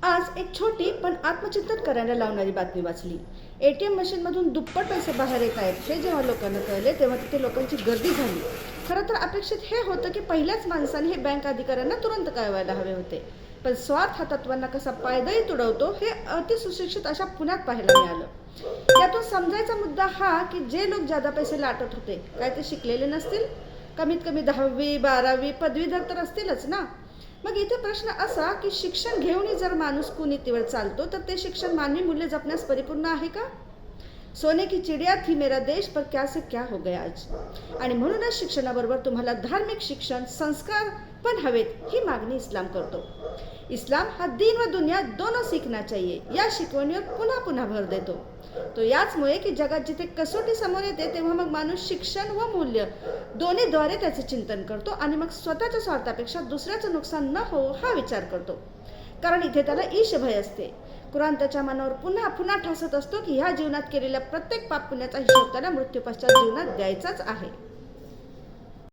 आज एक छोटी पण आत्मचिंतन करायला लावणारी बातमी वाचली. ATM मशीनमधून दुप्पट पैसे बाहेर येत आहेत हे जेव्हा लोकांना कळले तेव्हा तिथे लोकांची गर्दी झाली. खरं तर अपेक्षित हे होतं की पहिल्याच माणसाने हे बँक अधिकाऱ्यांना तुरंत कळवायला हवे होते. पण स्वार्थ हा तत्वांना कसा पायदळी तुडवतो हे अतिसुशिक्षित अशा पुण्यात पाहायला मिळालं. यातून समजायचा मुद्दा हा की जे लोक जादा पैसे लाटत होते काय ते शिकलेले नसतील? कमीत कमी 10वी 12वी पदवीधर तर असतीलच ना. मग इथे प्रश्न असा की शिक्षण घेऊनही जर माणूस कुनीतीवर चालतो तर ते शिक्षण मानवी मूल्य जपण्यास परिपूर्ण आहे का? सोने की चिडिया थी मेरा देश पर क्या से क्या हो गया आज. आणि म्हणूनच शिक्षणाबरोबर तुम्हाला धार्मिक शिक्षण संस्कार पण हवेत ही मागणी इस्लाम करतो. इस्लाम हा दीन व दुनिया दोनों सीखना चाहिए या शिकवणीवर पुन्हा पुन्हा भर देतो. तो याचमुळे की जगात जिथे कसोटी समोर येते तेव्हा मग माणूस शिक्षण व मूल्य दोन्हीद्वारे त्याचे चिंतन करतो आणि मग स्वतःच्या स्वार्थापेक्षा दुसऱ्याचं नुकसान न हो हा विचार करतो. कारण इथे त्याला ईश भय असते. कुराण त्याच्या मनावर पुन्हा पुन्हा ठासत असतो की ह्या जीवनात केलेल्या प्रत्येक पाप पुण्याचा हिशोब त्याला मृत्यूपश्चात जीवनात द्यायचाच आहे.